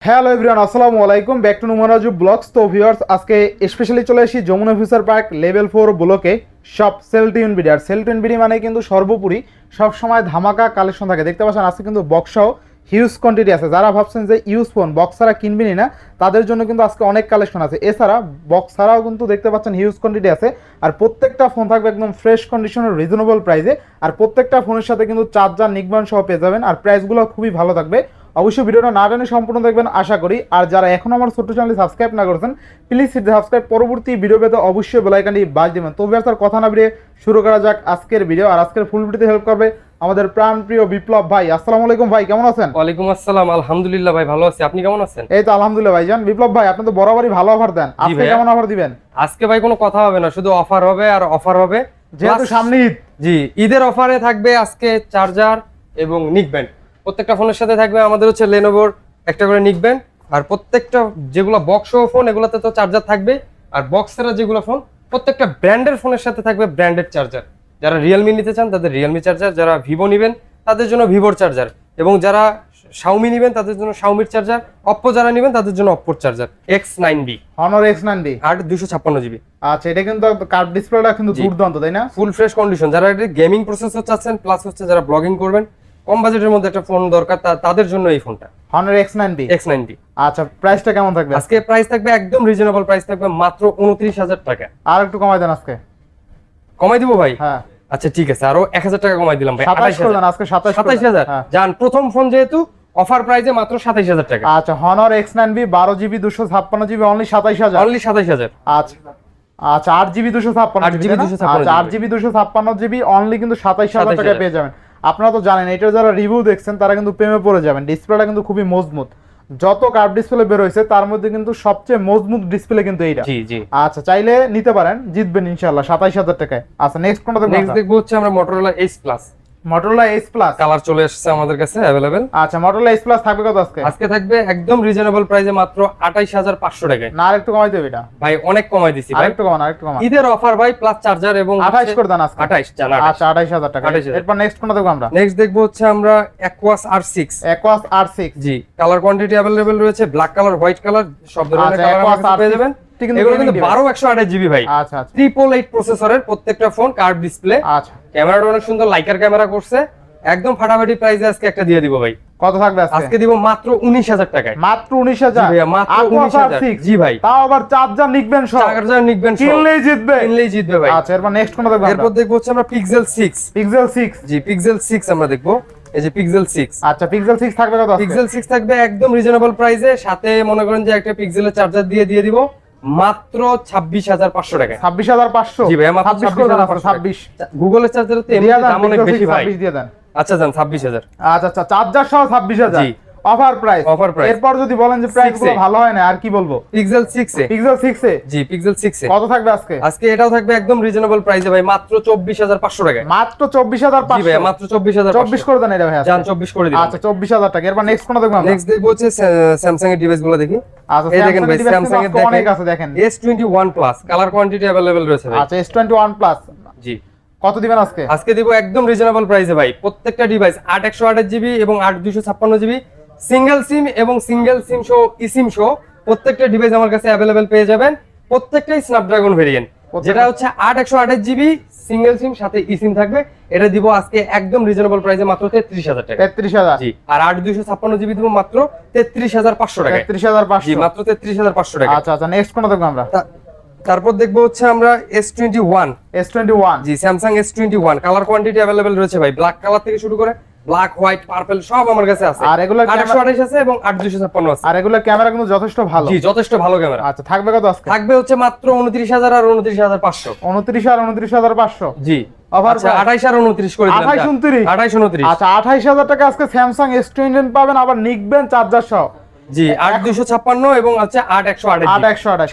Hello everyone, আসসালামু আলাইকুম, back to নুমারাজু blogs. তো ভিউয়ার্স, আজকে স্পেশালি চলে এসেছি যমুনা ফিউচার পার্ক লেভেল 4 ব্লকে সব সেলটিউন বিডি। আর সেলটিউন বিডি মানে কিন্তু সর্বোপরি সবসময় ধামাকা কালেকশন থাকে। দেখতে পাচ্ছেন আজকে কিন্তু বক্সও হিউজ কোয়ান্টিটি আছে। যারা ভাবছেন যে ইউজ ফোন বক্স ছাড়া কিনবেনই না, তাদের জন্য কিন্তু আজকে অনেক কালেকশন আছে। এছাড়া বক্স ছাড়াও কিন্তু দেখতে পাচ্ছেন হিউজ কোয়ান্টিটি আছে। আর প্রত্যেকটা ফোন থাকবে একদম ফ্রেশ কন্ডিশনের রিজনেবল প্রাইসে। আর প্রত্যেকটা ফোনের সাথে কিন্তু চার্জার নিকবান সহ পেয়ে যাবেন। আর প্রাইসগুলো খুবই ভালো থাকবে। অবশ্যই ভিডিওটা না টেনে সম্পূর্ণ দেখবেন আশা করি। আর যারা এখন আমার ছোট্ট চ্যানেলটি সাবস্ক্রাইব না করেছেন, প্লিজ সাবস্ক্রাইব, পরবর্তী ভিডিও পেতে অবশ্যই বেল আইকনটি বাজ দিবেন। তো স্যার কথা না বেরিয়ে শুরু করা যাক আজকের ভিডিও। আর আজকের ফুল ভিডিওতে হেল্প করবে আমাদের প্রাণপ্রিয় বিপ্লব ভাই। আসসালামু আলাইকুম ভাই, কেমন আছেন? ওয়ালাইকুম আসসালাম, আলহামদুলিল্লাহ ভাই ভালো আছি, আপনি কেমন আছেন? এই তো আলহামদুলিল্লাহ ভাইজান। বিপ্লব ভাই, আপনি তো বরাবরই ভালো অফার দেন, আজকে কেমন অফার দিবেন? আজকে ভাই কোনো কথা হবে না, শুধু অফার হবে আর অফার হবে, যেহেতু সামনে ঈদ। জি, ঈদের অফারে থাকবে আজকে চার্জার এবং নিকব্যান্ড। প্রত্যেকটা ফোনের সাথে থাকবে আমাদের হচ্ছে লেনোভোর একটা করে নিকব্যান্ড। আর প্রত্যেকটা যেগুলো বক্স ফোন এগুলোতে তো চার্জার থাকবে। আর বক্সের যেগুলো ফোন প্রত্যেকটা ব্র্যান্ডের ফোনের সাথে থাকবে ব্র্যান্ডেড চার্জার। যারা রিয়েলমি নিতে চান তাদের রিয়েলমি চার্জার, যারা ভিভো নেবেন তাদের জন্য ভিভোর চার্জার, এবং যারা শাওমি নেবেন তাদের জন্য শাওমির চার্জার, অপ্পো যারা নেবেন তাদের জন্য অপ্পোর চার্জার X9B, Honor X9B আর 256GB। আচ্ছা, এটা কিন্তু কার্ভ ডিসপ্লেটা কিন্তু দুর্দান্ত, তাই না? Full fresh condition. যারা এটা গেমিং প্রসেসর চাচ্ছেন, প্লাস হচ্ছে যারা ব্লগিং করবেন, কম বাজেটের মধ্যে একটা ফোন দরকার, তাদের জন্য এই ফোনটা Honor X9B। আচ্ছা, প্রাইসটা কেমন থাকবে? আজকে প্রাইস থাকবে একদম রিজনেবল প্রাইস থাকবে, মাত্র 29,000 টাকা। আর একটু কমাই দেন আজকে। কমাই দিব ভাই? হ্যাঁ আচ্ছা ঠিক আছে, আরো 1000 টাকা কমাই দিলাম ভাই। 27,000 আজকে 27,000। জান প্রথম ফোন যেহেতু অফার প্রাইসে মাত্র 27,000 টাকা। আচ্ছা, Honor X9B 12GB 256GB only 27,000। Only 27,000। আচ্ছা আচ্ছা, 8GB 256GB। আচ্ছা, 8GB 256GB অনলি কিন্তু 27,000 টাকা পেয়ে যাবেন। আপনারা তো জানেন, এটা যারা রিভিউ দেখছেন তারা কিন্তু প্রেমে পড়ে যাবেন। ডিসপ্লেটা কিন্তু খুবই মজবুত। যত কার্ভ ডিসপ্লে বের হয়েছে তার মধ্যে কিন্তু সবচেয়ে মজবুত ডিসপ্লে কিন্তু এইটা। জি জি। আচ্ছা, চাইলে নিতে পারেন, জিতবেন ইনশাআল্লাহ 27,000 টাকায়। আচ্ছা, নেক্সট কোনটা দেখব? নেক্সট দেখব হচ্ছে আমরা Motorola Edge Plus। Motorola Edge Plus colour চলে আসছে আমাদের কাছে अवेलेबल। আচ্ছা, Motorola Edge Plus থাকবে কত আজকে? আজকে থাকবে একদম রিজনেবল প্রাইসে মাত্র 28,500 টাকায়। না, আরেকটু কমাই দেব এটা ভাই, অনেক কমাই দিছি ভাই। আরেকটু কমান। ঈদের অফার ভাই, প্লাস চার্জার এবং 28 করে দেন আজকে। 28 জানা। আচ্ছা, 28,000 টাকা। এরপর নেক্সট কোনটা দেখব আমরা? নেক্সট দেখব হচ্ছে আমরা Aquos R6। Aquos R6 জি, কালার কোয়ান্টিটি अवेलेबल রয়েছে, ব্ল্যাক কালার, হোয়াইট কালার, সব ধরনের কালার পেয়ে যাবেন। এগুলো কিন্তু 12/128GB ভাই। আচ্ছা আচ্ছা, 888 প্রসেসরের প্রত্যেকটা ফোন, কার্ভ ডিসপ্লে। আচ্ছা, ক্যামেরাটা অনেক সুন্দর, লাইকার ক্যামেরা করছে। একদম ফাটাফাটি প্রাইসে আজকে একটা দিয়ে দিব ভাই। কত থাকবে আজকে? আজকে দিব মাত্র 19,000 টাকায়। মাত্র 19,000? জি ভাই, মাত্র 19,000। জি ভাই, তাও আবার চার্জার নিকবেন সব। চার্জার নিকবেন সব, কিনলেই জিতবে ভাই। আচ্ছা, এরপর নেক্সট কোনটা দেখব আমরা? এরপর দেখব হচ্ছে আমরা Pixel 6। জি, Pixel 6 আমরা দেখব। এই যে Pixel 6। আচ্ছা, Pixel 6 থাকবে কত আজকে? Pixel 6 থাকবে একদম রিজনেবল প্রাইসে, সাথে মনে করেন যে একটা পিক্সেলের চার্জার দিয়ে দিব মাত্র 26,500 টাকায়। 26,500? জি ভাই, মাত্র 26,500। গুগলের চার্জার তো এমনি দাম অনেক বেশি ভাই। 26 দিয়ে দেন। আচ্ছা জান, 26,000। আচ্ছা আচ্ছা, চার্জার সহ 26,000 জি, অফার প্রাইস। এরপর যদি বলেন যে প্রাইস গুলো ভালো হয় না, আর কি বলবো? Pixel 6 এ। Pixel 6 এ? জি, Pixel 6 এ কত থাকবে আজকে? আজকে এটাও থাকবে একদম রিজনেবল প্রাইসে ভাই, মাত্র 24,500 টাকায়। মাত্র 24,500? জি ভাই, মাত্র 24,500। 24 করে দেন এটা ভাই। জান 24 করে দিন। আচ্ছা, 24,000 টাকা। এরপর নেক্সট কোনটা দেখব আমরা? নেক্সট দেখব হচ্ছে Samsung এর ডিভাইস গুলো দেখি। আচ্ছা, এই দেখেন ভাই, Samsung এর অনেক আছে দেখেন। S21 Plus colour quantity available রয়েছে ভাই। আচ্ছা, S21 Plus জি, কত দিবেন আজকে? আজকে দিব একদম রিজনেবল প্রাইসে ভাই। প্রত্যেকটা ডিভাইস 8/128GB এবং 8/256GB, সিঙ্গেল সিম এবং সিঙ্গেল সিম সহ eSIM সহ প্রত্যেকটা ডিভাইস আমার কাছে अवेलेबल পেয়ে যাবেন। প্রত্যেকটাই স্ন্যাপড্রাগন ভেরিয়েন্ট, যেটা হচ্ছে 8/128GB সিঙ্গেল সিম সাথে eSIM থাকবে। এটা দিব আজকে একদম রিজনেবল প্রাইসে মাত্র 33,000 টাকা। 33,000? জি, আর 8/256GB দিব মাত্র 33,500 টাকা। 33,500? জি, মাত্র 33,500 টাকা। আচ্ছা আচ্ছা, নেক্সট কোনটা দেখব আমরা? তারপর দেখবো হচ্ছে আমরা S21। জি, Samsung S21 colour quantity available রয়েছে ভাই, ব্ল্যাক কালার থেকে শুরু করে ব্ল্যাক, হোয়াইট, পার্পল সব আমার কাছে আছে। আর এগুলা 8/128 আছে এবং 8/256 আছে। আর এগুলা ক্যামেরা কিন্তু যথেষ্ট ভালো। জি, যথেষ্ট ভালো ক্যামেরা। আচ্ছা, থাকবে কত আজকে? থাকবে হচ্ছে মাত্র 29,000 আর 29,500। 29 আর 29,500? জি, অফার আচ্ছা 28 আর 29 করে দিলাম। 28 29? 28 29। আচ্ছা, 28,000 টাকা আজকে Samsung S21 পাবেন, আবার নিকবেন চার্জার সহ। জি, 8/256 এবং হচ্ছে 8/128। 8/128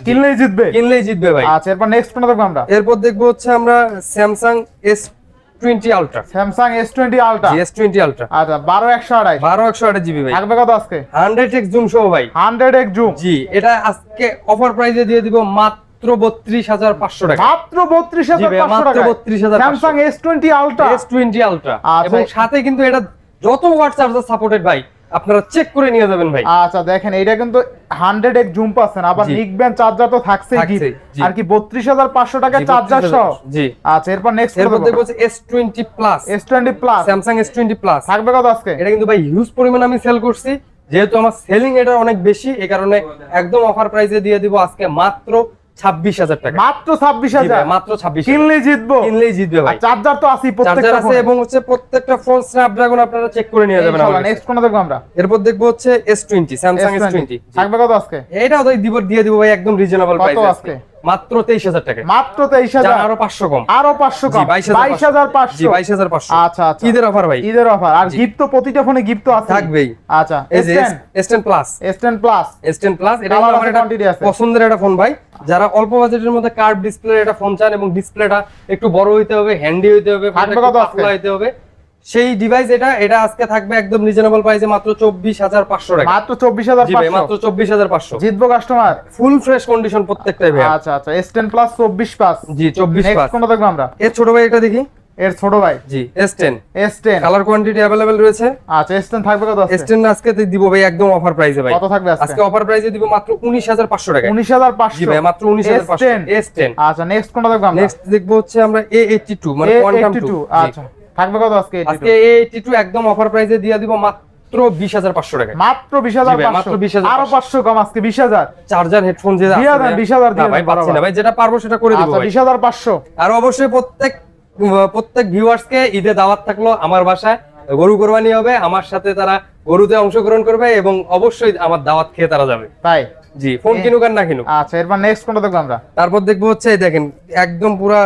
কিনলেই জিতবে ভাই। আচ্ছা, এরপর নেক্সট কোনটা দেখব আমরা? এরপর দেখবো হচ্ছে আমরা Samsung S20 Ultra। Samsung S20 Ultra? জি, S20 Ultra। আচ্ছা, 12/128? 12/128GB ভাই। থাকবে কত আজকে? 100x জুম সহ ভাই। 100x zoom? জি, এটা আজকে অফার প্রাইসে দিয়ে দিব মাত্র 32,500 টাকা। মাত্র 32,500 টাকা? 32,500 Samsung S20 Ultra? S20 Ultra আচ্ছা, এবং সাথে কিন্তু এটা যত ওয়াট চার্জার সাপোর্টেড ভাই, আপনারা চেক করে নিয়ে যাবেন ভাই। আচ্ছা দেখেন এটা কিন্তু 100x জুম পাচ্ছেন, আবার জি। নিক ব্যান্ড চার্জার তো থাকছেই থাকছেই, gift। জি। আর কি 32500 টাকা জি, চার্জার 32,000 সহ। জি। আচ্ছা এরপর নেক্সট এরপর দেখবো হচ্ছে S20 plus, S20 plus Samsung S20 plus থাকবে কত আজকে? এটা কিন্তু ভাই হিউজ পরিমাণ আমি সেল করছি, যেহেতু আমার সেলিং এটা অনেক বেশি, এই কারণে একদম অফার প্রাইসে দিয়ে দিব আজকে মাত্র 26,000 টাকা। মাত্র জি ভাই, 26,000 মাত্র 26,000 কিনলেই জিতবো। কিনলেই জিতবে ভাই। চার্জার তো আছেই চার্জার প্রত্যেকটা আছে ফোনে। এবং হচ্ছে প্রত্যেকটা ফোন স্ন্যাপড্রাগন আপনারা চেক করে নিয়ে যাবেন আমার কাছে। নেক্সট কোন দেখবো আমরা? এরপর দেখবো হচ্ছে S20, স্যামসাং S20 থাকবে কত আজকে? এটাও দিয়ে দিব ভাই একদম রিজনেবল কত প্রাইসে আজকে? মাত্র 23,000 টাকা। মাত্র 23,000 আরো 500 কম, আরো 500 জি কম 22,500 জি 22,500। আচ্ছা আচ্ছা ঈদের অফার ভাই, ঈদের অফার। আর গিফট তো প্রতিটা ফোনে গিফট তো আছে থাকবেই। আচ্ছা এই যে S10 plus, S10 plus S10 plus এটা Colour আমার আছে, একটা quantity আছে। পছন্দের একটা ফোন ভাই। যারা অল্প বাজেটের মধ্যে কার্ভ ডিসপ্লে একটা ফোন চান এবং ডিসপ্লেটা একটু বড় হইতে হবে, হ্যান্ডি হইতে হবে, থাকবে কত আজকে? পাতলা হইতে হবে, সেই ডিভাইস এটা আজকে থাকবে একদম রিজনেবল প্রাইসে মাত্র 24,500 টাকা। মাত্র জি ভাই, 24,500 মাত্র 24,500। জিতবো কাস্টমার। ফুল ফ্রেশ কন্ডিশন প্রত্যেকটাই ভাই। আচ্ছা আচ্ছা S10 প্লাস 24 পাস জি 24 নেক্সট পাস। কোনটা দেখবো আমরা? এর ছোট ভাই এটা দেখি, এর ছোট ভাই জি S10 S10 colour quantity available রয়েছে। আচ্ছা S10 থাকবে কত আজকে? S10 আজকে দিব ভাই একদম অফার প্রাইসে ভাই। কত থাকবে আজকে? আজকে অফার প্রাইসে দিব মাত্র 19,500 টাকা। 19,500 জি ভাই, মাত্র 19,500 S10। আচ্ছা নেক্সট কোনটা দেখবো আমরা? নেক্সট দেখবো হচ্ছে আমরা A82 মানে কোয়ান্টাম 2। আচ্ছা থাকবে কত আজকে? আজকে A82 একদম অফার প্রাইসে দিয়ে দিব মাত্র 20,500 টাকা। মাত্র জি ভাই, মাত্র 20,500 20,500 আরো 500 কম আজকে 20,000 চার্জার হেডফোন যে আছে দিয়ে দেন, 20,000 না দিয়ে ভাই দেন, পাচ্ছি না ভাই, যেটা পারবো সেটা করে দিব আচ্ছা ভাই। 20,500 আর অবশ্যই প্রত্যেক ভিউয়ার্স কে ঈদে দাওয়াত থাকলো, আমার বাসায় গরু কোরবানি হবে, আমার সাথে তারা গরুতে অংশগ্রহণ করবে এবং অবশ্যই আমার দাওয়াত খেয়ে তারা যাবে। তাই জি, ফোন কিনুক আর না কিনুক। আচ্ছা এরপর নেক্সট কোনটা দেখবো আমরা? তারপর দেখবো হচ্ছে এই দেখেন একদম পুরা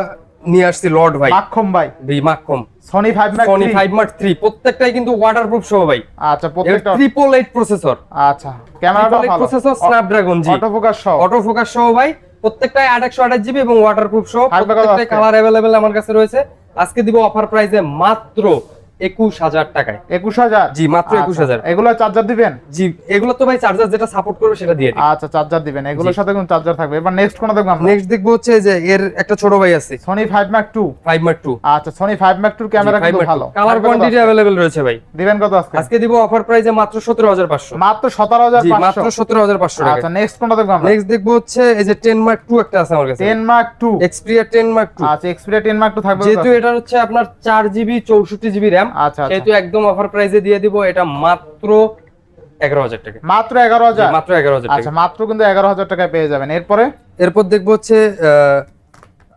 নিয়ে আসছি লর্ড ভাই, মাখম ভাই মাককম Sony 5 Mark Sony 3 5 Mark 3 প্রত্যেকটাই কিন্তু ওয়াটারপ্রুফ সহ ভাই। আচ্ছা প্রত্যেকটা 888 প্রসেসর, আচ্ছা ক্যামেরাটা ভালো প্রসেসর স্ন্যাপড্রাগন জি, অটো ফোকাস সহ অটো ফোকাস সহ ভাই, প্রত্যেকটাই 828 জিবি এবং ওয়াটারপ্রুফ সহ, থাকবে কত প্রত্যেকটাই আজকে? কালার अवेलेबल আমার কাছে রয়েছে। আজকে দিব অফার প্রাইসে মাত্র 21,000 টাকায়। 21,000 জি, মাত্র 21,000। এগুলো চার্জার দিবেন? জি, এগুলো তো ভাই চার্জার যেটা সাপোর্ট করবে সেটা দিয়ে দিই। আচ্ছা চার্জার দিবেন, এগুলোর সাথে কোন চার্জার থাকবে? এবার নেক্সট কোনটা দেখবো আমরা? নেক্সট দেখবো হচ্ছে যে এর একটা ছোট ভাই আছে Sony 5 Mark 2 5 Mark 2। আচ্ছা Sony 5 Mark 2 ক্যামেরা কিন্তু ভালো, কালার কোয়ান্টিটি अवेलेबल রয়েছে ভাই। দিবেন কত আজকে? আজকে দিব অফার প্রাইসে মাত্র 17,500। মাত্র জি, মাত্র 17,500 17,500 টাকা। আচ্ছা নেক্সট কোনটা দেখবো আমরা? নেক্সট দেখবো হচ্ছে এই যে 10 Mark 2 একটা আছে আমার কাছে, 10 Mark 2 Xperia 10 Mark 2। আচ্ছা Xperia 10 Mark 2 থাকবে কত যেহেতু আজকে? এটা হচ্ছে আপনার 4 জিবি 64 জিবি র‍্যাম, আচ্ছা, আচ্ছা। সেহেতু একদম অফার প্রাইসে দিয়ে দিব এটা মাত্র 11,000 টাকা। মাত্র জি, 11,000 মাত্র 11,000 আচ্ছা টাকা। মাত্র কিন্তু 11,000 টাকায় পেয়ে যাবেন। এরপরে এরপর দেখবো হচ্ছে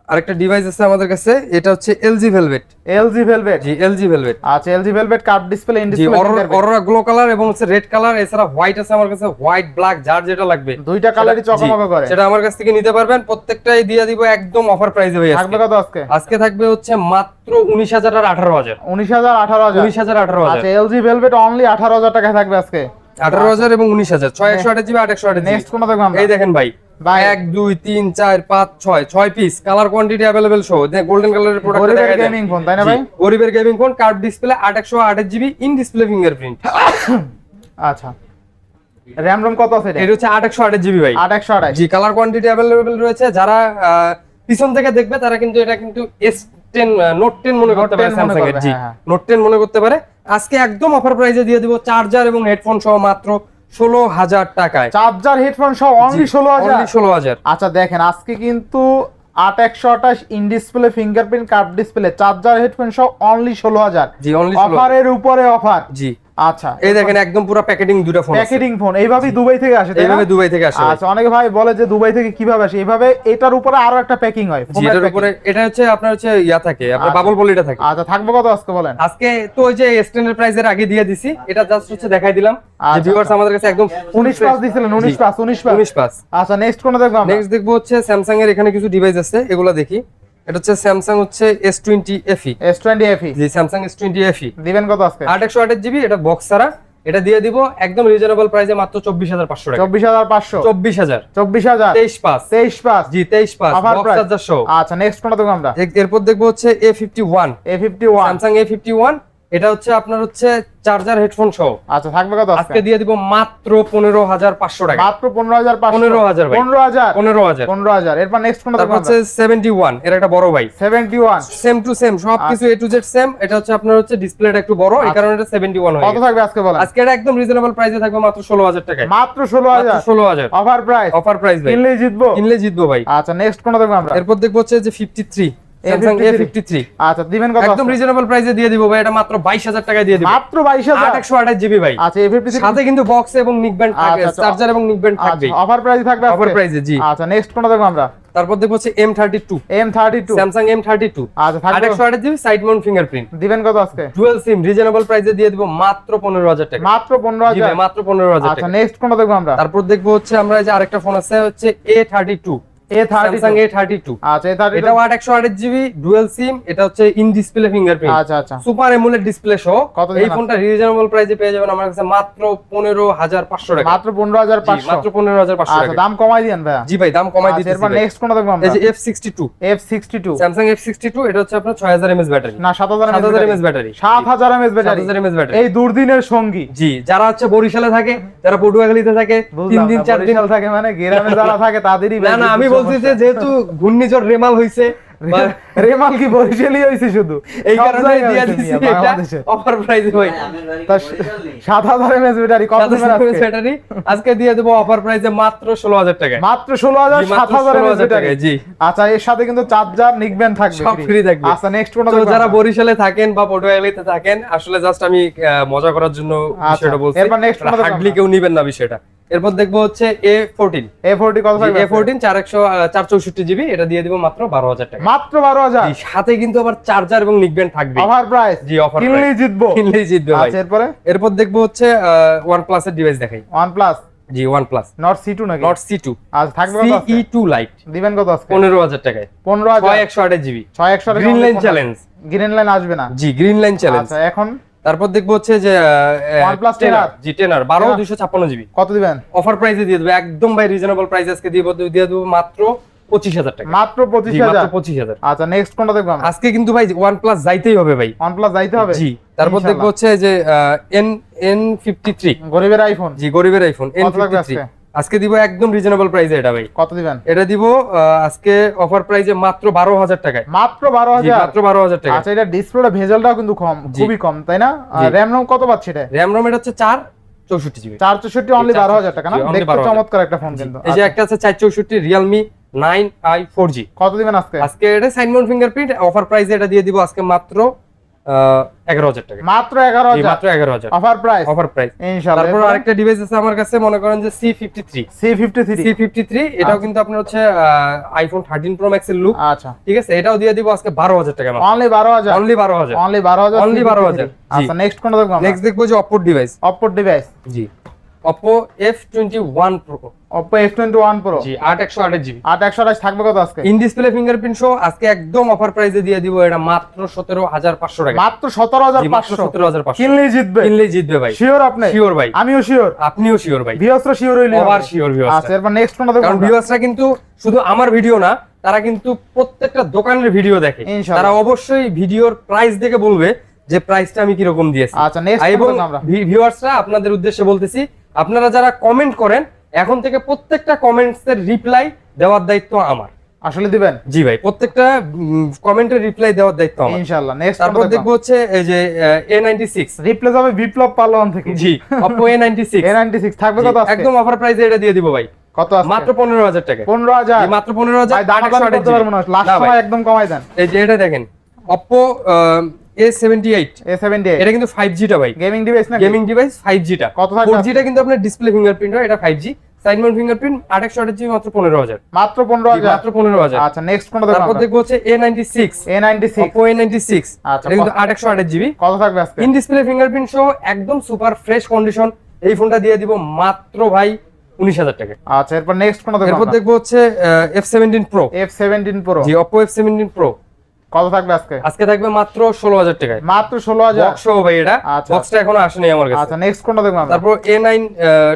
আরেকটা ডিভাইস আছে আমাদের কাছে, এটা হচ্ছে LG Velvet। LG Velvet জি, LG Velvet। আচ্ছা LG Velvet curve display in জি, ডিসপ্লে অরোরা গ্লো কালার এবং হচ্ছে রেড কালার, এছাড়া হোয়াইট আছে আমার কাছে, হোয়াইট ব্ল্যাক যার যেটা লাগবে দুইটা কালারই চকমক করে, সেটা আমার কাছ থেকে নিতে পারবেন। প্রত্যেকটাই দিয়ে দিব একদম অফার প্রাইসে ভাই। থাকবে কত আজকে? আজকে থাকবে হচ্ছে মাত্র 19,000 আর 18,000। 19,000 18,000 19,000 18,000। আচ্ছা LG Velvet অনলি 18,000 টাকায় থাকবে আজকে। 18,000 এবং 19,000 628 জিবি 828 জিবি। নেক্সট কোনটা দেখবো আমরা? এই দেখেন ভাই, ভাই 1 2 3 4 5 6 পিস কালার কোয়ান্টিটি अवेलेबल সহ গোল্ডেন কালারের প্রোডাক্ট গরিবের দেখাই দেন। গেমিং ফোন তাই না ভাই? গরিবের gaming phone, curve display 828 GB, in display fingerprint. আচ্ছা র‍্যাম রম কত আছে এটা হচ্ছে 828 জিবি ভাই। 828 জি, কালার কোয়ান্টিটি अवेलेबल রয়েছে। যারা পিছন থেকে দেখবে তারা কিন্তু এটা কিন্তু S10 নোট 10 মনে করতে পারে, Note 10 মনে স্যামসাং এর। করবে, জি, হ্যাঁ, হ্যাঁ। নোট 10 মনে করতে পারে। আজকে একদম অফার প্রাইসে দিয়ে দিব চার্জার এবং হেডফোন সহ মাত্র 16,000 টাকায়। চার্জার হেডফোন সহ অনলি 16,000 Only 16,000। আচ্ছা দেখেন আজকে কিন্তু 8/128 in display fingerprint curve display charger headphone সহ অনলি 16,000। জি, অনলি 16,000। অফারের উপরে অফার। জি, আচ্ছা এই দেখেন একদম পুরো প্যাকেটিং দুটো ফোন আছে। প্যাকেটিং ফোন এইভাবেই দুবাই থেকে আসে তাই না? এইভাবে দুবাই থেকে আসে ভাই। আচ্ছা অনেকে ভাই বলে যে দুবাই থেকে কিভাবে আসে, এইভাবে এটার উপরে আরো একটা প্যাকিং হয় জি, ফোমের এটার packing। উপরে এটা হচ্ছে আপনার হচ্ছে ইয়া থাকে, আপনার আচ্ছা। বাবল পলিটা থাকে। আচ্ছা থাকবে কত আজকে বলেন? আজকে তো ওই যে স্ট্যান্ডার্ড প্রাইসের আগে দিয়ে দিছি, এটা জাস্ট হচ্ছে দেখাই দিলাম যে আচ্ছা, ভিউয়ার্স আমাদের কাছে একদম 19 পাস দিছিলেন 19 পাস 19 পাস। আচ্ছা নেক্সট কোন দেখবো আমরা? নেক্সট দেখবো হচ্ছে স্যামসাং এর এখানে কিছু ডিভাইস আছে, এগুলো দেখি। এটা হচ্ছে স্যামসাং হচ্ছে S20 FE। S20 FE জি, স্যামসাং S20 FE দিবেন কত আজকে? 828 জিবি, এটা বক্স ছাড়া। এটা দিয়ে দিব একদম রিজনেবল প্রাইসে মাত্র 24,500 টাকা। 24,500 24,000 24,000 23 পাস 23 পাস জি, 23 pass Offer box price। Charger সহ। আচ্ছা নেক্সট কোন দেখবো আমরা? এরপর দেখবো হচ্ছে A51 A51 স্যামসাং A51 এটা হচ্ছে আপনার হচ্ছে চার্জার হেডফোন সহ। আচ্ছা থাকবে কত আজকে দিয়ে দিব মাত্র 15,500 টাকা। মাত্র 15,500 15,000 ভাই। 15,000 এরপর নেক্সট কোনটা তারপর দেখব হচ্ছে 71 এর একটা বড় ভাই। 71 সেম টু সেম সবকিছু A to Z সেম। এটা হচ্ছে আপনার হচ্ছে ডিসপ্লেটা একটু বড়, এই কারণে এটা 71 হয়ে কত গেছে। থাকবে আজকে বলেন? আজকে এটা একদম রিজনেবল প্রাইসে থাকবে মাত্র 16,000 টাকায়। মাত্র 16,000 16,000 অফার প্রাইস। অফার প্রাইস ভাই। কিনলেই জিতবো। কিনলে জিতবো ভাই। আচ্ছা নেক্সট কোনটা দেখব আমরা? এরপর দেখব হচ্ছে যে 53 Samsung A53। আচ্ছা দিবেন কত? একদম রিজনেবল প্রাইসে দিয়ে দিব ভাই, এটা মাত্র 22,000 টাকায় দিয়ে দিব। মাত্র 22,000 828 জিবি ভাই। আচ্ছা A53 সাথে কিন্তু বক্স এবং নিক ব্যান্ড থাকবে, আচ্ছা, চার্জার এবং নিক ব্যান্ড থাকবে। আচ্ছা অফার প্রাইস থাকবে আজকে? অফার প্রাইসে জি। আচ্ছা নেক্সট কোনটা দেখব আমরা? তারপর দেখব হচ্ছে M32 M32 Samsung M32। আচ্ছা থাকবে 828 জিবি সাইড মাউন্ট ফিঙ্গারপ্রিন্ট। দিবেন কত আজকে? ডুয়াল সিম রিজনেবল প্রাইসে দিয়ে দিব মাত্র 15,000 টাকা। মাত্র জি ভাই 15,000 মাত্র 15,000 আচ্ছা টাকা। নেক্সট কোনটা দেখব আমরা? তারপর দেখব হচ্ছে আমরা এই যে আরেকটা ফোন আছে হচ্ছে A32 Samsung A32। আচ্ছা A32 এটাও 828 জিবি ডুয়াল সিম। এটা হচ্ছে ইন ডিসপ্লে ফিঙ্গারপ্রিন্ট, আচ্ছা আচ্ছা সুপার এমোলেড ডিসপ্লে সহ। কত এই ফোনটা রিজনেবল প্রাইসে পেয়ে যাবেন আমার কাছে মাত্র 15,500 টাকা। মাত্র জি, 15,500 মাত্র 15,500 আচ্ছা টাকা। দাম কমাই দিয়েন ভাই। জি ভাই দাম কমাই দিতেছি এরপর ভাই। নেক্সট কোনটা দেখব আমরা? এই যে F62 F62 Samsung F62। এটা হচ্ছে আপনার 6000 mAh ব্যাটারি। না 7000 mAh battery. 7000 mAh battery 7000 mAh battery. এই দুর্দিনের সঙ্গী। জি, যারা হচ্ছে বরিশালে থাকে, যারা পটুয়াখালীতে থাকে, 3 দিন 4 দিন থাকে মানে গ্রামে যারা থাকে তাদেরই না না আমি বলছি যে যেহেতু ঘূর্ণিঝড় রেমাল হইছে রেমাল কি বরিশালই হইছে শুধু এই কারণে দিয়া দিছি এটা অফার প্রাইসে ভাই। 7000 mAh ব্যাটারি কত দিবেন আজকে? ব্যাটারি আজকে দিয়ে দেব অফার প্রাইসে মাত্র 16,000 টাকায়। মাত্র 16,000 7000 mAh ব্যাটারি। জি আচ্ছা এর সাথে কিন্তু চার্জার নিকবেন থাকবে, সব ফ্রি থাকবে। আচ্ছা নেক্সট কোনটা তো দেখব? যারা বরিশালে থাকেন বা পটুয়াখালীতে থাকেন, আসলে জাস্ট আমি মজা করার জন্য বিষয়টা বলছি। এরপর next কোনটা দেখব? হার্ডলি কেউ নিবেন না বিষয়টা। এরপর দেখবো হচ্ছে A14 A40 কত থাকবে? A14 464 GB. এটা দিয়ে দিব মাত্র 12,000 টাকা। মাত্র 12,000 জি, সাথে কিন্তু আবার চার্জার এবং নিক ব্যান্ড থাকবে। Offer price. জি অফার কিনলেই জিতবো। কিনলেই জিতবে ভাই। আচ্ছা এরপরে এরপর দেখবো হচ্ছে OnePlus এর ডিভাইস দেখাই। OnePlus জি OnePlus Nord C2 নাকি? Nord C2 আচ্ছা থাকবে কত আজকে? CE2 Lite দিবেন কত আজকে? 15,000 টাকায়। 15,000 6128 GB 6128 green line challenge. Green line আসবে না। জি গ্রিন লাইন চ্যালেঞ্জ। আচ্ছা এখন তারপর দেখবো হচ্ছে যে OnePlus জি 10R 12 জিবি কত দিবেন? অফার প্রাইসে দিয়ে দেবো একদম ভাই রিজনেবল প্রাইস আজকে দিয়ে দেবো মাত্র 25,000 টাকা। মাত্র জি, মাত্র 25,000 25,000। আচ্ছা নেক্সট কোনটা দেখব আমরা? আজকে কিন্তু ভাই OnePlus যাইতেই হবে ভাই। OnePlus যাইতে হবে। জি তারপর দেখবো হচ্ছে যে N53 গরিবের আইফোন। জি গরিবের আইফোন কত লাগবে N53 আজকে? আজকে দিব একদম রিজনেবল প্রাইসে এটা ভাই। কত দিবেন? এটা দিব আজকে অফার প্রাইসে মাত্র 12,000 টাকায়। মাত্র জি 12,000 মাত্র 12,000 টাকা। আচ্ছা এটা ডিসপ্লেটা ভেজেলটাও কিন্তু কম, খুবই কম তাই না? জি। র‍্যাম রম কত পাচ্ছে এটা? র‍্যাম রম এটা হচ্ছে 464 জিবি 464 অনলি 12,000 টাকা না? জি, only দেখতে 12,000 চমৎকার একটা ফোন কিন্তু। এই যে আচ্ছা, একটা আছে 464 Realme 9i 4G। কত দিবেন আজকে? আজকে এটা সাইড মাউন্ট ফিঙ্গারপ্রিন্ট অফার প্রাইসে এটা দিয়ে দিব আজকে মাত্র 11,000 টাকা। মাত্র জি 11,000 মাত্র 11,000 অফার প্রাইস। Offer price. ইনশাআল্লাহ। তারপর আরেকটা ডিভাইস আছে আমার কাছে, মনে করেন যে C53 এটাও কিন্তু আপনার হচ্ছে আইফোন 13 প্রো ম্যাক্স এর লুক। আচ্ছা ঠিক আছে, এটাও দিয়ে দিব আজকে 12,000 টাকা মাত্র। অনলি 12,000 অনলি 12,000 অনলি 12,000 Only 12,000 আচ্ছা নেক্সট কোনটা দেখব আমরা? নেক্সট দেখবো যে Oppo ডিভাইস। Oppo device. জি Oppo F21 Pro Oppo F21 Pro জি 8128 জিবি 8128 থাকবে কত আজকে? ইন ডিসপ্লে ফিঙ্গারপ্রিন্ট শো আজকে একদম অফার প্রাইসে দিয়ে দিব এটা মাত্র 17,500 টাকা। মাত্র জি, মাত্র 17,500 17,500 কিনলেই জিতবে। কিনলেই জিতবে ভাই। শিওর আপনি? শিওর ভাই, আমিও শিওর, আপনিও শিওর ভাই। ভিউয়ার্সরা শিওর হইলি ওভার শিওর ভিউয়ার্স। আচ্ছা এরপর নেক্সট কোনটা দেখব? কারণ ভিউয়ার্সরা কিন্তু শুধু আমার ভিডিও না, তারা কিন্তু প্রত্যেকটা দোকানের ভিডিও দেখে। ইনশাআল্লাহ। তারা অবশ্যই ভিডিওর প্রাইস দেখে বলবে যে প্রাইসটা আমি কি রকম দিয়েছি। আচ্ছা নেক্সট এবং কোনটা আমরা? ভিউয়ার্সরা আপনাদের উদ্দেশ্যে বলতেছি, আপনারা যারা কমেন্ট করেন এখন থেকে প্রত্যেকটা কমেন্টস এর রিপ্লাই দেওয়ার দায়িত্ব আমার। আসলে দিবেন? জি ভাই, প্রত্যেকটা কমেন্টের রিপ্লাই দেওয়ার দায়িত্ব আমার। ইনশাআল্লাহ। নেক্সট তারপর দেখবো হচ্ছে এই যে A96 রিপ্লেস হবে বিপ্লব পালোয়ান থেকে। জি Oppo A96 A96 থাকবে কত আজকে? একদম অফার প্রাইসে এটা দিয়ে দিব ভাই কত আজকে? মাত্র 15,000 টাকা। 15,000 জি, মাত্র 15,000 ভাই দাম আদান করতে পারবো না, লাস্ট না ভাই। সময় একদম কমাই দেন। এই যে এটা দেখেন Oppo A78 A78 এটা কিন্তু 5G টা ভাই, গেমিং ডিভাইস না? গেমিং ডিভাইস 5G টা। কত থাকবে 4G টা কিন্তু আপনার ডিসপ্লে ফিঙ্গারপ্রিন্ট হয়, এটা 5G side Mount fingerprint 828 GB মাত্র 15,000 মাত্র জি, 15,000 মাত্র 15,000। আচ্ছা নেক্সট কোনটা দেখব তারপর আমরা? দেখবো হচ্ছে A96 A96 Oppo A96 আচ্ছা, এটা কিন্তু 828 জিবি কত থাকবে আজকে? ইন ডিসপ্লে ফিঙ্গারপ্রিন্ট সহ একদম সুপার ফ্রেশ কন্ডিশন। এই ফোনটা দিয়ে দিব মাত্র ভাই 19,000 টাকা। আচ্ছা এরপর নেক্সট কোনটা দেখব এরপর আমরা? দেখবো হচ্ছে F17 Pro F17 Pro জি Oppo F17 Pro কত থাকবে আজকে? আজকে থাকবে মাত্র 16,000 টাকায়। মাত্র 16,000 বক্স সহ ভাই এটা, আচ্ছা। বক্সটা এখনো আসেনি আমার কাছে। আচ্ছা নেক্সট কোনটা দেখব আমরা? তারপর A9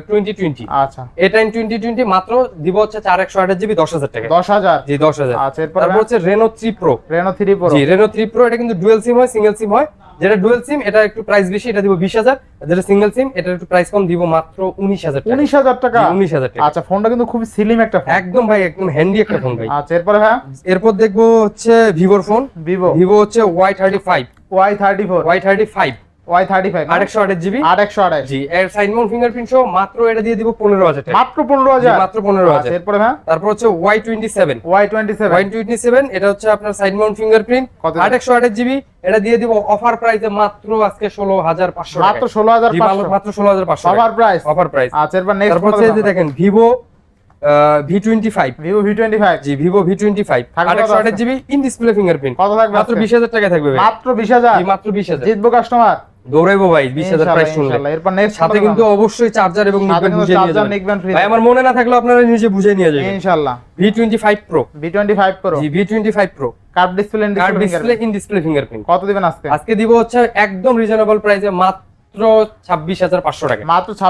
2020 আচ্ছা A9 2020 মাত্র দিব হচ্ছে 4128 জিবি 10,000 টাকা। 10,000 জি 10,000। আচ্ছা এরপর তারপর হচ্ছে Reno 3 Pro Reno 3 Pro জি Reno 3 Pro এটা কিন্তু ডুয়াল সিম হয়, সিঙ্গেল সিম হয়। যেটা ডুয়াল সিম এটা একটু প্রাইস বেশি, এটা দিব 20,000। যেটা সিঙ্গেল সিম এটা একটু প্রাইস কম, দিব মাত্র 19,000 টাকা। 19,000 টাকা? 19,000 টাকা। আচ্ছা, ফোনটা কিন্তু খুবই স্লিম একটা ফোন। একদম ভাই, একদম হ্যান্ডি একটা ফোন ভাই। আচ্ছা, এরপরে ভাই এরপর দেখবো হচ্ছে ভিভোর ফোন। ভিভো হচ্ছে Y35 Y35 828GB 828 জি, এর সাইড মাউন্ট ফিঙ্গারপ্রিন্ট সহ মাত্র এটা দিয়ে দিব 15,000 টাকা। মাত্র 15,000? মাত্র 15,000। এরপরে ভাই তারপর হচ্ছে Y27 Y27 এটা হচ্ছে আপনার সাইড মাউন্ট ফিঙ্গারপ্রিন্ট 828GB, এটা দিয়ে দিব অফার প্রাইসে মাত্র আজকে 16,500 টাকা। মাত্র 16,500? মাত্র 16,500 অফার প্রাইস? Offer price. আচ্ছা, এরপর নেক্সট তারপর হচ্ছে এই যে দেখেন Vivo V25 Vivo V25 G, Vivo V25 828GB in display fingerprint. কত থাকবে? মাত্র 20,000 টাকা থাকবে ভাই। মাত্র 20,000? জি, মাত্র 20,000। জিতবো কাস্টমার? দৌড়াইবো ভাই 20,000 প্রাইস শুনলে। ইনশাআল্লাহ। এরপর নেক্সট সাথে কিন্তু অবশ্যই চার্জার এবং নিকবেন বুঝে নিয়ে চার্জার যাবেন নিকবেন ফ্রি ভাই, আমার মনে না থাকলে আপনারা নিজে বুঝে নিয়ে যাবেন ইনশাআল্লাহ। V25 Pro V25 Pro G, V25 Pro curve display in display fingerprint. কত দিবেন আজকে? আজকে দিব হচ্ছে একদম রিজনেবল প্রাইসে মাত্র 26,500 টাকা। মাত্র জি,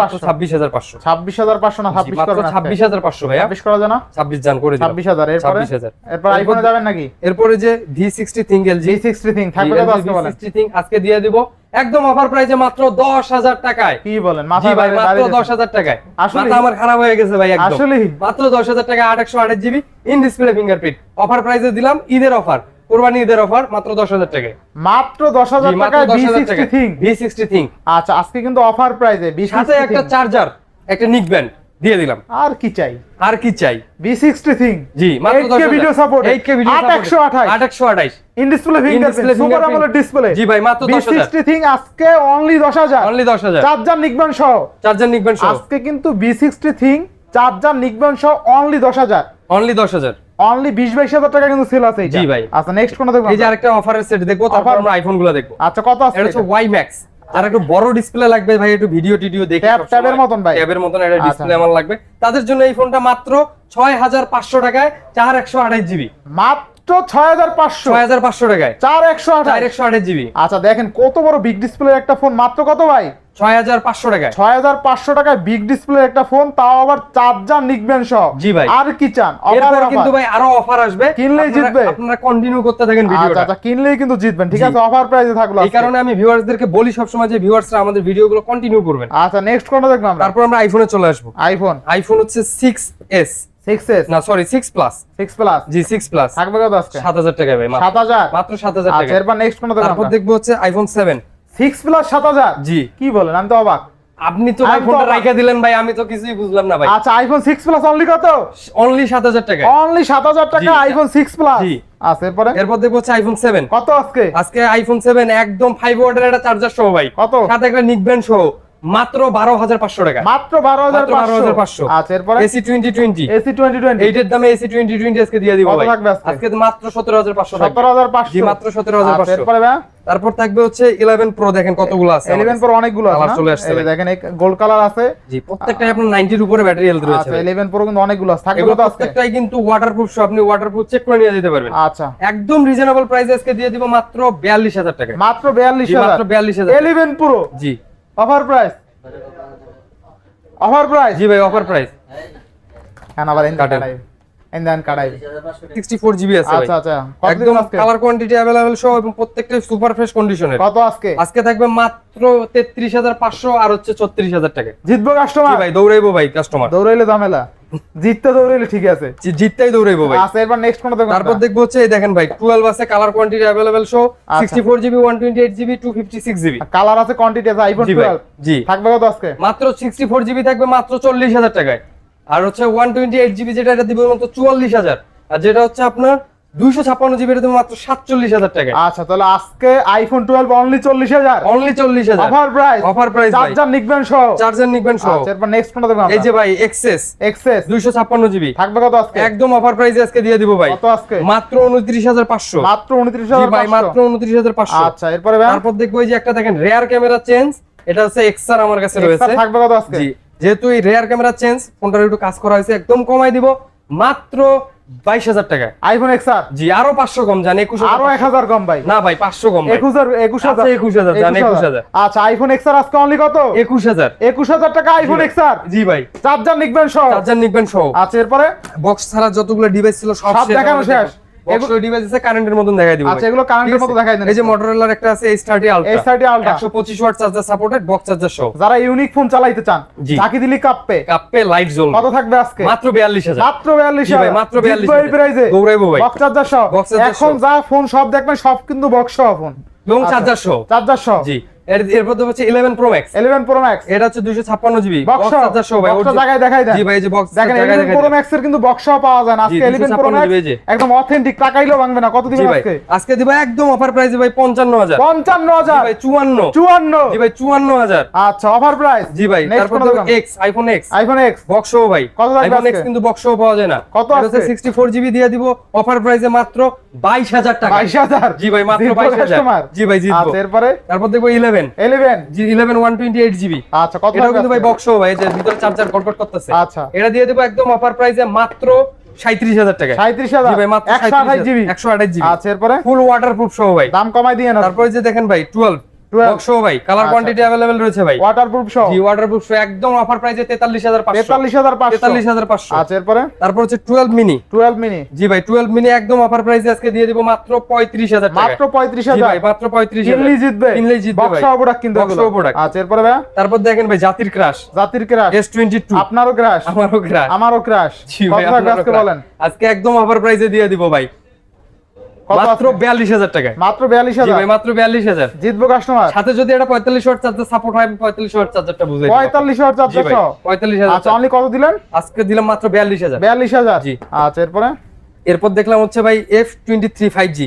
মাত্র 26,500? 26,500 26,500 না 26 মাত্র করবেন? 26,500 ভাইয়া। 26 করা যায় না? 26 জান করে দিলাম। 26,000। এরপরে 26,000। এরপর আইফোনে যাবেন নাকি? এরপরে যে V60 Think LG G60 Think থাকবে কত আজকে বলেন? V60 Think আজকে দিয়ে দিব একদম অফার প্রাইসে মাত্র 10,000 টাকায়। কি বলেন? জি মাথা ভাই, মাত্র 10,000 টাকায়। আসলে মাথা আমার খারাপ হয়ে গেছে ভাই একদম। আসলে মাত্র 10,000 টাকা 828GB in display fingerprint offer প্রাইসে দিলাম, ঈদের অফার, কুরবানি ঈদের অফার, মাত্র 10,000 টাকায়। মাত্র 10,000 টাকায় V60 Think। V60 Think আচ্ছা, আজকে কিন্তু অফার প্রাইসে সাথে একটা চার্জার, একটা নিকব্যান্ড দিয়ে দিলাম। আর কি চাই? আর কি চাই? V60 Think জি, মাত্র 8K video support 8K video 828 in display fingerprint super AMOLED display. জি ভাই, মাত্র 10,000। V60 Think আজকে অনলি 10,000। অনলি 10,000 চার্জার নিকবেন সহ। চার্জার নিকবেন সহ আজকে কিন্তু V60 Think চার্জার নিকবেন সহ অনলি 10,000। অনলি 10,000। অনলি 20-22,000 টাকা কিন্তু সেল আছে এটা। জি ভাই। আচ্ছা, নেক্সট কোন দেখব? এই যে আরেকটা অফারের সেট দেখবো, তারপর আমরা আইফোন গুলো দেখবো। আচ্ছা, কত আছে? এটা হচ্ছে Y Max, যারা একটু বড় ডিসপ্লে লাগবে ভাই, একটু ভিডিও টিডিও দেখে ট্যাবের মতন ভাই, ট্যাবের মতন একটা ডিসপ্লে আমার লাগবে, তাদের জন্য এই ফোনটা মাত্র 6,500 টাকায় 4128GB। মাত্র 6,500? 6,500 টাকায় 4128 আচ্ছা, দেখেন কত বড় বিগ ডিসপ্লে একটা ফোন, মাত্র কত ভাই? 6,500 টাকায়। 6,500 টাকায় বিগ ডিসপ্লে একটা ফোন, তাও আবার চার্জার নিকবেন সহ। জি ভাই। আর কি চান? এরপর কিন্তু ভাই আরো অফার আসবে, কিনলেই জিতবে। আপনারা কন্টিনিউ করতে থাকেন আচ্ছা ভিডিওটা। আচ্ছা, কিনলেই কিন্তু জিতবেন। ঠিক আছে, অফার প্রাইসে থাকলো এই কারণে আমি ভিউয়ার্সদেরকে বলি সবসময় যে ভিউয়ার্সরা আমাদের ভিডিওগুলো কন্টিনিউ করবেন। আচ্ছা, নেক্সট কোনটা দেখব আমরা? তারপর আমরা আইফোনে চলে আসবো। আইফোন হচ্ছে 6s 6s না সরি 6 প্লাস 6 প্লাস জি 6 প্লাস থাকবে কত আজকে? 7,000 টাকা ভাই, 7,000 মাত্র 7,000 আচ্ছা, টাকা। এরপর নেক্সট কোনটা দেখব তারপর আমরা? দেখবো হচ্ছে আইফোন 7 6 প্লাস 7,000? জি। কি বলেন? আমি তো অবাক। আপনি তো আমি তো ফোনটা অবাক। রাইখা দিলেন ভাই, আমি তো কিছুই বুঝলাম না ভাই। আচ্ছা, আইফোন 6 প্লাস অনলি কত? অনলি 7,000 টাকা। অনলি 7,000 টাকা জি। IPhone 6 plus. জি। আচ্ছা, এরপর দেখবো হচ্ছে আইফোন 7 কত আজকে? আজকে আইফোন 7 একদম 5 ওয়াটের একটা চার্জার সহ ভাই, কত? সাথে একটা নিকব্যান্ড সহ মাত্র 12,500 টাকা। মাত্র 12,500। আচ্ছা, এরপর এসি 2020 এসি 2020 এইটার দামে এসি 2020 আজকে দিয়ে দিব কত ভাই। থাকবে আজকে? আজকে মাত্র 17,500 টাকা। 17,500 জি, মাত্র আচ্ছা, 17,500। এরপরে ভাই তারপর থাকবে হচ্ছে 11 প্রো, দেখেন কতগুলো আছে। 11 Pro অনেকগুলো আছে কালার না? চলে আসছে এই ভাই। দেখেন, এই গোল্ড কালার আছে। জি, প্রত্যেকটাই আপনার 90 এর উপরে ব্যাটারি হেলথ রয়েছে আচ্ছা, ভাই। 11 Pro কিন্তু অনেকগুলো আছে। থাকবে এগুলো কত আজকে? প্রত্যেকটাই কিন্তু ওয়াটারপ্রুফ, সো আপনি ওয়াটারপ্রুফ চেক করে নিয়ে যেতে পারবেন। আচ্ছা, একদম রিজনেবল প্রাইসে আজকে দিয়ে দিব মাত্র 42,000 টাকা। মাত্র জি, 42,000 মাত্র 42,000 11 Pro জি। Offer price. অফার প্রাইস জি ভাই, অফার প্রাইস। কেন আবার কাটেন। ইন্ডিয়ান কাটাই? 64GB আছে ভাই। আচ্ছা আচ্ছা, কত একদম দিন আজকে? কালার কোয়ান্টিটি अवेलेबल সহ এবং প্রত্যেকটা সুপার ফ্রেশ কন্ডিশনের। কত আজকে? আজকে থাকবে মাত্র 33,500 আর হচ্ছে 34,000 টাকা। জিতবো জি কাস্টমার? ভাই, দৌড়াইবো ভাই কাস্টমার। দৌড়াইলে ঝামেলা, জিততে দৌড়াইলে ঠিক আছে। জিততেই দৌড়াইবো ভাই। আচ্ছা, এরপর নেক্সট কোনটা দেখব? তারপর দেখবো হচ্ছে এই দেখেন ভাই 12 আছে, কালার কোয়ান্টিটি अवेलेबल সহ 64GB 128GB 256GB। কালার আছে, কোয়ান্টিটি আছে। আইফোন জি ভাই, 12 জি। থাকবে কত আজকে? মাত্র 64GB থাকবে মাত্র 40,000 টাকায়। আর হচ্ছে 128GB যেটা, এটা দিব মাত্র 44,000। আর যেটা হচ্ছে আপনার 256GB এটা দিব মাত্র 47,000 টাকায়। আচ্ছা, তাহলে আজকে iPhone 12 only 40,000। Only 40,000 offer price. Offer price ভাই, চার্জার নিকবেন সহ। চার্জার নিকবেন সহ। আচ্ছা, এরপর নেক্সট কোনটা দেখব আমরা? এই যে ভাই এক্সেস এক্সেস 256GB থাকবে কত আজকে? একদম অফার প্রাইসে আজকে দিয়ে দিব ভাই। কত আজকে? মাত্র 29,500। মাত্র জি 29,500 ভাই, মাত্র 29,500। আচ্ছা, এরপরে ভাই তারপর দেখবো এই যে একটা দেখেন রেয়ার ক্যামেরা চেঞ্জ, এটা হচ্ছে এক্সআর আমার কাছে রয়েছে। থাকবে কত আজকে? জি, যেহেতু এই রেয়ার ক্যামেরা চেঞ্জ ফোনটার একটু কাজ করা হয়েছে, একদম কমাই দিব মাত্র 22,000 টাকা। আইফোন এক্সআর জি, আরো 500 কম, জান 21,000। আরো 1,000 কম ভাই। না ভাই, 500 কম ভাই। 21,000 21,000 জান 21,000। আচ্ছা, আইফোন এক্সআর আজকে অনলি কত? 21,000। 21,000 টাকা আইফোন এক্সআর। জি ভাই, চার্জার নিকবেন সহ। চার্জার নিকবেন সহ। আচ্ছা, এরপরে বক্স ছাড়া যতগুলো ডিভাইস ছিল সব সব দেখানো শেষ। বক্স ডিভাইস আছে কারেন্টের মতন দেখাই দিব। আচ্ছা এগুলো কারেন্টের মতো দেখাই দেন। এই যে Motorola একটা আছে H30 Ultra, 125 watt charger supported, box charger সহ। যারা ইউনিক ফোন চালাইতে চান, ঝাঁকি দিলি কাঁপবে লাইট জ্বলবে। কত থাকবে আজকে? মাত্র 42000। মাত্র 42000 ভাই, মাত্র 42000 এই প্রাইসে দৌড়াইবো ভাই। বক্স চার্জার সহ। এখন যা ফোন সব দেখবেন সব কিন্তু বক্স সহ ফোন এবং চার্জার সহ। চার্জার সহ। জি, এরপর তো হচ্ছে 11 Pro Max। 11 Pro Max এটা হচ্ছে 256 জিবি বক্স চার্জার সহ ভাই। বক্স জায়গায় দেখাই দেন। জি ভাই, এই যে বক্স দেখেন 11 Pro Max এর কিন্তু বক্স সহ পাওয়া যায় না আজকে। 11 Pro Max একদম অথেন্টিক, টাকাইলেও ভাঙবে না। কত দিবেন আজকে? আজকে দিব একদম অফার প্রাইসে ভাই 55000। 55000 ভাই 54 54 জি ভাই 54000। আচ্ছা অফার প্রাইস। জি ভাই, তারপর তো আইফোন X বক্স সহ ভাই। কত থাকবে আইফোন X আজকে? কিন্তু বক্স সহ পাওয়া যায় না। কত এটা হচ্ছে আছে? 64 জিবি দিয়ে দিব অফার প্রাইসে মাত্র 22000 টাকা। 22000 জি ভাই, মাত্র 22000। জি ভাই জিতবো। আচ্ছা এরপরে তারপর দেখবো 11 জি 11 128 জিবি। আচ্ছা কত এটাও কিন্তু ভাই বক্স সহ ভাই, যে ভিতরে চার্জার গড়গড় করতেছে। আচ্ছা এটা দিয়ে দেব একদম অফার প্রাইসে মাত্র 37000 টাকা। 37000 জি ভাই, মাত্র 128 জিবি 128 জিবি। আচ্ছা এরপরে ফুল ওয়াটারপ্রুফ সহ ভাই। দাম কমাই দিয়ে না। তারপরে যে দেখেন ভাই 12 বক্স সহ ভাই, কালার আচ্ছা। কোয়ান্টিটি अवेलेबल রয়েছে ভাই। ওয়াটারপ্রুফ সহ। জি ওয়াটারপ্রুফ সহ একদম অফার প্রাইসে 43500। 43500 আচ্ছা এরপরে তারপর হচ্ছে 12 মিনি। 12 মিনি জি ভাই 12 মিনি একদম অফার প্রাইসে আজকে দিয়ে দিব মাত্র 35000 টাকা। মাত্র জি 35000 ভাই, মাত্র 35000। কিনলেই জিতবে। কিনলেই জিতবে বক্স ভাই। সহ প্রোডাক্ট কিন্তু বক্স এগুলো। সহ প্রোডাক্ট। আচ্ছা এরপরে ভাই তারপর দেখেন ভাই জাতির ক্রাশ, জাতির ক্রাশ S22 আপনারও ক্রাশ আমারও ক্রাশ। আমারও ক্রাশ জি কত ভাই, থাকবে আপনারও আজকে ক্রাশ। বলেন? আজকে একদম অফার প্রাইসে দিয়ে দিব ভাই কত মাত্র আছে? 42000 টাকা। মাত্র জি 42000 ভাই, মাত্র 42000। জিতবো কাস্টমার। সাথে যদি এটা 45 ওয়াট চার্জার সাপোর্ট হয়, আমি 45 ওয়াট চার্জারটা বুঝাই দিব। 45 ওয়াট জি চার্জার ভাই, সহ 45000। আচ্ছা অনলি কত দিলেন? আজকে দিলাম মাত্র 42000। 42000 জি। আচ্ছা এরপরে এরপর দেখলাম হচ্ছে ভাই F23 5G।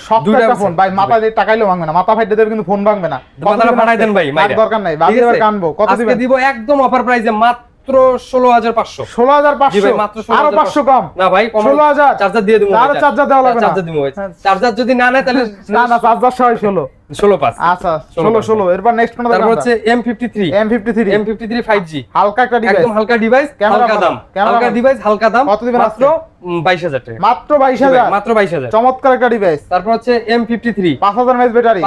সব দুইটা একটা আছে। ফোন ভাই, মাথা দিয়ে টাকাইলেও ভাঙবে না। মাথা ফাইটে দেবে কিন্তু ফোন ভাঙবে না। কত মাথাটা দিবেন ফাটাই আজকে? দেন ভাই, আর মাইরা। দরকার নাই, বাকি ঠিক এবার আছে? কানবো। কত আজকে দিবেন? দিব একদম অফার প্রাইসে মাত্র 16500। 16500 জি ভাই, মাত্র আরো 500 কম। না ভাই, 16000 চার্জার দিয়ে দেবো। আরো চার্জার দেওয়া লাগবে না। চার্জার দিব ভাই। চার্জার যদি না নেয় তাহলে না না চার্জার সহ 16 16 আচ্ছা 16 এরপর নেক্সট কোনটা তারপর দেখব? হচ্ছে M53 M53 5G। হালকা একটা ডিভাইস। একদম হালকা ডিভাইস, ক্যামেরা হালকা ভালো, দাম। ক্যামেরা হালকা ভালো। ডিভাইস, হালকা দাম। কত দিবেন মাত্র 22000 টাকা। মাত্র জি ভাই, 22000 মাত্র 22000। চমৎকার একটা ডিভাইস। তারপর হচ্ছে M53 5000 mAh battery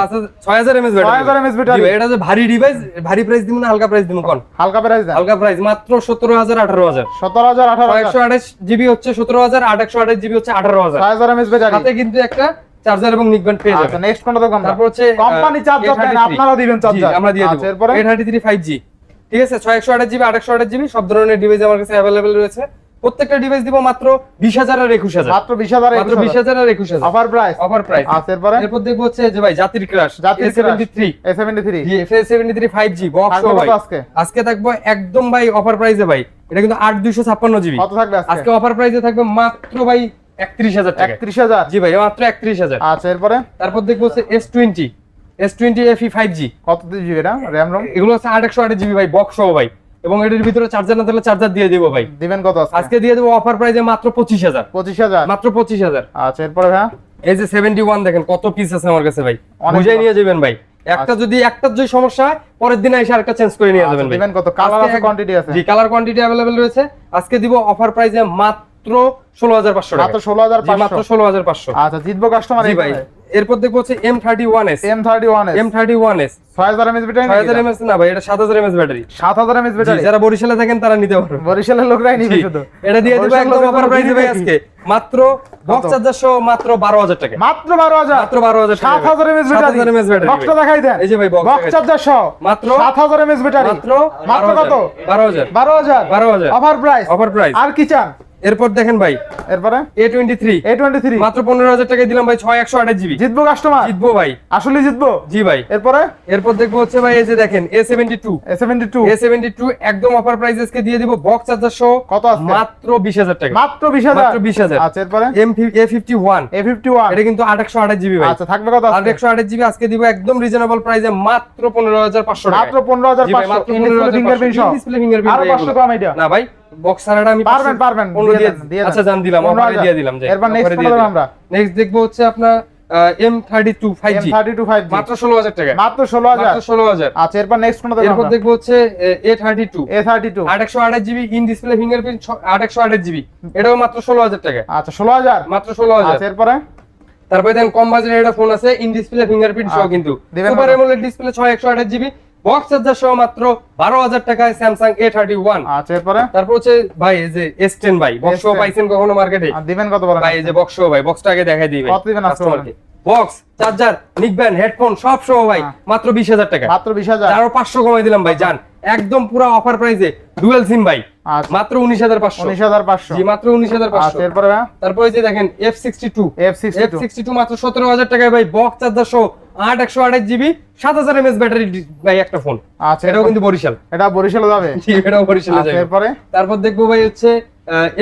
6000 mAh battery. 6000 mAh battery. জি ভাই, এটা যে ভারী ডিভাইস, ভারী প্রাইস দিমু না হালকা প্রাইস দিমু কোন? হালকা প্রাইস দেন। হালকা প্রাইস মাত্র 17000 18000। 17000 18000 128 জিবি হচ্ছে 17000, 128 জিবি হচ্ছে 18000। 6000 mAh ব্যাটারি। সাথে কিন্তু একটা চার্জার এবং নিকব্যান্ড পেয়ে আচ্ছা যাবেন। নেক্সট কোনটা দেখব? তারপর হচ্ছে কোম্পানি চার্জার দেন, আপনারা দিবেন চার্জার। আমরা দিয়ে দেব। আচ্ছা এরপরে 833 5G। ঠিক আছে, 6128 জিবি 828 জিবি সব ধরনের ডিভাইস আমার কাছে अवेलेबल রয়েছে। প্রত্যেকটা ডিভাইস দিব মাত্র 20000 আর 21000। মাত্র 20000 মাত্র 20000 আর 21000 অফার প্রাইস। Offer price. আচ্ছা এরপরে এরপর দেখবো হচ্ছে যে ভাই জাতির ক্রাশ A73 A73 জি A73 5G বক্স থাকবে ভাই। কত আজকে? আজকে থাকবো একদম ভাই অফার প্রাইসে ভাই। এটা কিন্তু 8256 জিবি। কত থাকবে আজকে? আজকে অফার প্রাইসে থাকবে মাত্র ভাই 31000 টাকা। 31000 জি ভাই, মাত্র 31000। আচ্ছা এরপরে তারপর দেখবো হচ্ছে S20 FE 5G। কত জিবি এটা র্যাম রম? এগুলো হচ্ছে 828 জিবি ভাই বক্স সহ ভাই, এবং এটার ভিতরে চার্জার না থাকলে চার্জার দিয়ে দেবো ভাই। দিবেন কত আজকে? আজকে দিয়ে দেবো অফার প্রাইসে মাত্র 25000। 25000 মাত্র 25000। আচ্ছা এরপরে ভাই এই যে 71 দেখেন কত পিস আছে আমার কাছে ভাই, অনেক বুঝাই ভালো। নিয়ে যাবেন ভাই। একটার যদি সমস্যা হয় পরের দিন এসে আরেকটা চেঞ্জ করে নিয়ে যাবেন ভাই। দিবেন কত? কালার আজকে আছে, কোয়ান্টিটি আছে? জি কালার কোয়ান্টিটি अवेलेबल রয়েছে। আজকে দিব অফার প্রাইসে মাত্র 16500 টাকা। মাত্র 16500 জি, মাত্র 16500। আচ্ছা জিতবো কাস্টমার। জি ভাই, এরপর দেখবো হচ্ছে M31s। M31s 6000 mAh battery 6000 mAh না ভাই, এটা 7000 mAh ব্যাটারি। 7000 mAh জি, ব্যাটারি। যারা বরিশালে থাকেন তারা নিতে পারবেন। বরিশালের লোকরাই নিবে জি, শুধু। এটা দিয়ে দিব বরিশাল একদম লোকের অফার জন্য প্রাইসে ভাই দিবে আজকে মাত্র বক্স চার্জার সহ মাত্র 12000 টাকা। মাত্র 12000 মাত্র 12000 টাকা। 7000 mAh ব্যাটারি। 7000 mAh battery. বক্সটা দেখাই দেন। এই যে ভাই বক্স বক্স চার্জার সহ মাত্র 7000 mAh ব্যাটারি। মাত্র মাত্র কত? 12000 12000 অফার প্রাইস। Offer price. আর কি চান? এরপর দেখেন ভাই এরপরে A23 A23 মাত্র 15000 টাকা দিলাম ভাই 6128 জিবি। জিতবো কাস্টমার। জিতবো ভাই, আসলে জিতবো। জি ভাই। এরপরে এরপর দেখবো হচ্ছে ভাই এই যে দেখেন A72 একদম অফার প্রাইস আজকে দিয়ে দিব বক্স চার্জার সহ কত আজকে? মাত্র 20000 টাকা। মাত্র 20000 মাত্র 20000। আচ্ছা এরপরে A51 এটা কিন্তু 828 জিবি ভাই। আচ্ছা থাকবে কত আজকে? 828 জিবি আজকে দিব একদম রিজনেবল প্রাইসে মাত্র 15500 টাকা। মাত্র 15500 15500 ফিঙ্গারপ্রিন্ট সহ। ডিসপ্লে ফিঙ্গারপ্রিন্ট আর 500 কম এটা। না ভাই, বক্স ছাড়াটা আমি পারবেন 15 দিয়ে দেন। আচ্ছা জান দিলাম, অফারে দিয়ে দিলাম। এরপর নেক্সট কোনটা দেখব আমরা? নেক্সট দেখবো হচ্ছে আপনার M32 5G M32 5G মাত্র 16000 টাকা। মাত্র 16000 মাত্র 16000। আচ্ছা এরপর নেক্সট কোনটা দেখব এরপর আমরা? দেখবো হচ্ছে A32 828 GB in display fingerprint 828 GB, এটাও মাত্র 16000 টাকা। আচ্ছা 16000 মাত্র 16000। আচ্ছা এরপরে তারপরে দেন কম বাজেটের একটা ফোন আছে ইন ডিসপ্লে ফিঙ্গারপ্রিন্ট সহ, কিন্তু দিবেন সুপার কত? AMOLED display 6128 GB box charger সহ মাত্র 12,000 টাকায় স্যামসাং A31। আচ্ছা এরপরে তারপর হচ্ছে ভাই এই যে S10 ভাই, বক্স সহ S10 পাইছেন কখনো মার্কেটে? দিবেন কত বলেন? ভাই এই যে বক্স সহ ভাই, বক্সটা আগে দেখাই দিই ভাই কত দিবেন আজকে বলেন? কাস্টমারকে। বক্স চার্জার নিকবেন হেডফোন সব সহ ভাই মাত্র 20,000 টাকা। মাত্র 20,000। আরো 500 কমাই দিলাম ভাই, জান একদম পুরো অফার প্রাইসে ডুয়াল সিম ভাই আচ্ছা মাত্র 19,500। 19,500। জি মাত্র 19,500। আচ্ছা এরপরে ভাই তারপরে যে দেখেন F62 F62 মাত্র 17,000 টাকায় ভাই, বক্স চার্জার সহ 128 জিবি 7000 mAh ব্যাটারি ভাই একটা ফোন। আচ্ছা এটাও কিন্তু বরিশাল। এটা বরিশালে যাবে। জি এটাও বরিশালে আচ্ছা যাবে। এরপরে তারপর দেখবো ভাই হচ্ছে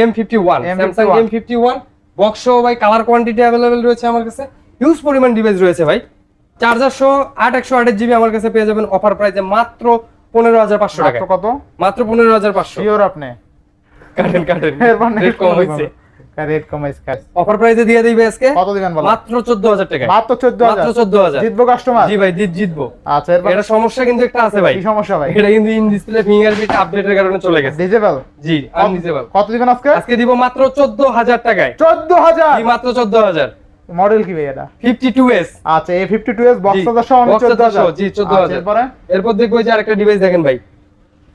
M51 স্যামসাং M51 বক্স সহ ভাই, কালার কোয়ান্টিটি अवेलेबल রয়েছে আমার কাছে, হিউজ পরিমাণ ডিভাইস রয়েছে ভাই। চার্জার সহ 128 জিবি আমার কাছে পেয়ে যাবেন অফার প্রাইসে মাত্র 15,500 টাকা। মাত্র কত? মাত্র 15,500। শিওর আপনি? কাটেন এরপর রেট কম হইছে, রেট কমাইছে কাজ। অফার প্রাইসে দিয়ে দিবে আজকে। কত দিবেন বলেন? মাত্র 14,000 টাকা। মাত্র 14,000। মাত্র 14,000 জিতবো কাস্টমার? জি ভাই জিতবো। আচ্ছা এরপর এটা সমস্যা কিন্তু একটা আছে ভাই। কি সমস্যা ভাই? এটা কিন্তু ইন ডিসপ্লে ফিঙ্গারপ্রিন্ট আপডেটের কারণে চলে গেছে। ডিজেবল? জি আনডিসেবল। কত দিবেন আজকে? আজকে দিব মাত্র 14,000 টাকায়। 14,000? জি মাত্র 14,000। মডেল কি ভাই এটা? 52s। আচ্ছা A52s বক্স চার্জার সহ বক্স চার্জার সহ, 14,000। জি 14,000। এরপরে এরপর দেখবো যে আরেকটা ডিভাইস দেখেন ভাই,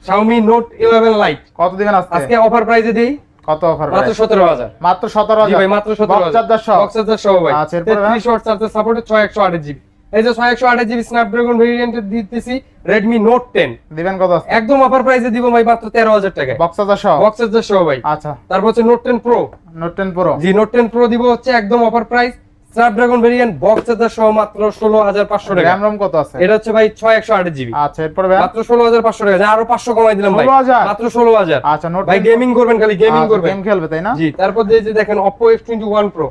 Xiaomi Note 11 Lite। কত দিবেন আজকে? আজকে অফার প্রাইসে দেই কত অফার? মাত্র 17,000। মাত্র 17,000। জি ভাই মাত্র 17,000 বক্স চার্জার সহ? বক্স চার্জার সহ ভাই। আচ্ছা, এরপরে ভাই? 33 ওয়াট চার্জার সাপোর্টে 6128 জিবি। এই যে 6128 জিবি স্ন্যাপড্রাগন ভেরিয়েন্টের দিতেছি Redmi Note 10। দিবেন কত আজকে? একদম অফার প্রাইসে দিব ভাই মাত্র 13,000 টাকায়। বক্স চার্জার সহ? বক্স চার্জার সহ ভাই। আচ্ছা তারপর হচ্ছে Note 10 Pro। Note 10 Pro? জি Note 10 Pro দিব হচ্ছে একদম offer price, Snapdragon variant, box charger সহ মাত্র 16,500 টাকা। RAM ROM কত আছে? এটা হচ্ছে ভাই 6128 জিবি। আচ্ছা এরপর ভাই? মাত্র 16,500 টাকা। যা আরো 500 কমাই দিলাম ভাই। 16,000? মাত্র 16,000। আচ্ছা Note ভাই 10 গেমিং করবেন, খালি গেমিং করবেন। গেম খেলবে তাই না? জি তারপর যে দেখেন Oppo F21 Pro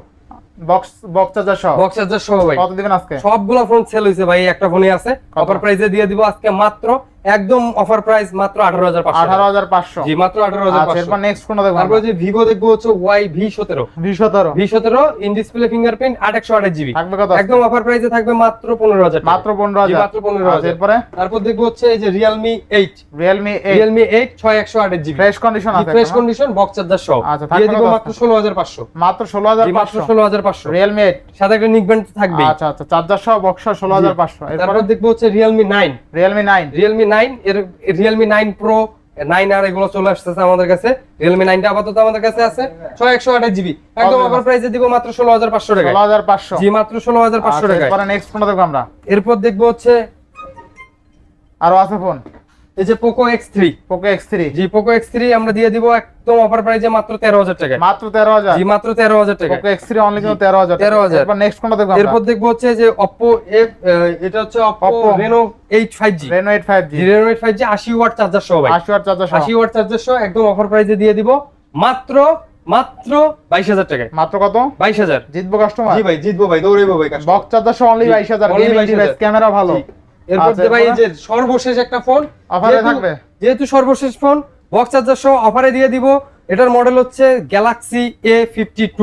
box charger সহ? বক্স চার্জার সহ ভাই। কত দিবেন আজকে? সবগুলো ফোন সেল হইছে ভাই, একটা ফোনই আছে। অফার প্রাইসে দিয়ে দিব আজকে মাত্র একদম অফার প্রাইস মাত্র 18,500। 18,500? জি মাত্র আচ্ছা 18,500। এরপর নেক্সট কোনটা দেখব? তারপর যে Vivo দেখবো হচ্ছে Y-V17 V17 in display fingerprint 828 GB. থাকবে কত? একদম অফার প্রাইসে থাকবে মাত্র 15,000 টাকা। মাত্র 15,000? জি, মাত্র 15,000। আচ্ছা এরপরে? তারপর দেখবো হচ্ছে এই যে Realme 8 Realme 8 6128 GB fresh condition আছে? ফ্রেশ কন্ডিশন বক্স চার্জার সহ। আচ্ছা, দিয়ে থাকবে দিব কত? মাত্র 16,500। মাত্র জি, মাত্র 16,500? 16,500। Realme 8 সাথে একটা নিক ব্যান্ড থাকবে। আচ্ছা আচ্ছা চার্জার সহ বক্স সহ 16,500। এরপর তারপর দেখবো হচ্ছে Realme 9 Realme 9 এর Realme 9 Pro 9R এগুলো চলে আসতেছে আমাদের কাছে। Realme 9টা আপাতত আমাদের কাছে আছে 6128 জিবি। একদম অফার প্রাইসে দিব মাত্র 16,500 টাকা। 16,500? জি মাত্র 16,500 টাকা। এরপর নেক্সট কোনটা দেখব আমরা? এরপর দেখবো হচ্ছে আরো আছে ফোন? এই যে Poco X3। Poco X3? জি Poco X3 আমরা দিয়ে দিব একদম অফার প্রাইসে মাত্র 13,000 টাকা। মাত্র 13,000? জি মাত্র 13,000 টাকা। Poco X3 অনলি কিন্তু 13,000? 13,000। এরপর নেক্সট কোনটা দেখব আমরা? এরপর দেখবো হচ্ছে যে Oppo এটা হচ্ছে Oppo Reno 8 5G। Reno 8 5G? জি Reno 8 5G 80 ওয়াট চার্জার সহ ভাই। 80 ওয়াট চার্জার সহ? 80 ওয়াট চার্জার সহ একদম অফার প্রাইসে দিয়ে দিব মাত্র 22,000 টাকায়। মাত্র কত? 22,000। জিতবো কাস্টমার? জি ভাই জিতবো ভাই, দৌড়াইবো ভাই কাস্টমার। বক্স চার্জার সহ only 22,000? Only gaming 22,000 device, camera ভালো? এরপর আচ্ছা, যে ভাই এই এরপরে? যে সর্বশেষ একটা ফোন অফারে থাকবে? যেহেতু সর্বশেষ ফোন, বক্স চার্জার সহ অফারে দিয়ে দিব। এটার মডেল হচ্ছে Galaxy A52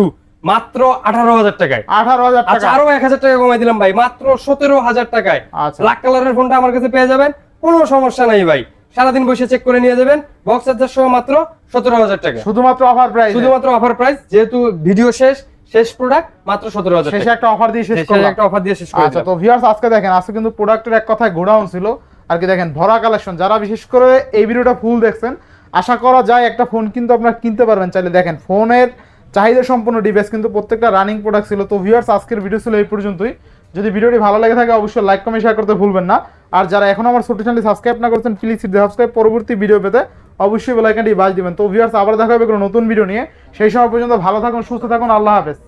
মাত্র 18,000 টাকায়। 18,000 আচ্ছা টাকা? আরো 1,000 টাকা কমাই দিলাম ভাই, মাত্র 17,000 টাকায়। আচ্ছা ব্ল্যাক কালারের ফোনটা আমার কাছে পেয়ে যাবেন, কোনো সমস্যা নাই ভাই। সারাদিন বসে চেক করে নিয়ে যাবেন। বক্স চার্জার সহ মাত্র 17,000 টাকা। শুধুমাত্র অফার প্রাইস? শুধুমাত্র অফার প্রাইস, যেহেতু ভিডিও শেষ প্রোডাক্ট মাত্র 17,000 শেষে টাকা। একটা অফার দিয়ে শেষ শেষে করলাম। একটা অফার দিয়ে শেষ করে আচ্ছা দিলাম। তো ভিউয়ার্স আজকে দেখেন, আজকে কিন্তু প্রোডাক্টের এক কথায় গোডাউন ছিল আর কি। দেখেন ভরা কালেকশন, যারা বিশেষ করে এই ভিডিওটা ফুল দেখছেন আশা করা যায় একটা ফোন কিন্তু আপনারা কিনতে পারবেন চাইলে। দেখেন ফোনের চাহিদা সম্পন্ন ডিভাইস কিন্তু প্রত্যেকটা রানিং প্রোডাক্ট ছিল। তো ভিউয়ার্স আজকের ভিডিও ছিল এই পর্যন্তই। যদি ভিডিওটি ভালো লেগে থাকে অবশ্যই লাইক কমেন্ট শেয়ার করতে ভুলবেন না। আর যারা এখন আমার ছোট চ্যানেলটি সাবস্ক্রাইব না করছেন প্লিজ সাবস্ক্রাইব, পরবর্তী ভিডিও পেতে অবশ্যই বেল আইকনটি বাজ দিবেন। তো ভিউয়ার্স আবার দেখা হবে কোনো নতুন ভিডিও নিয়ে। সেই সময় পর্যন্ত ভালো থাকুন, সুস্থ থাকুন, আল্লাহ হাফেজ।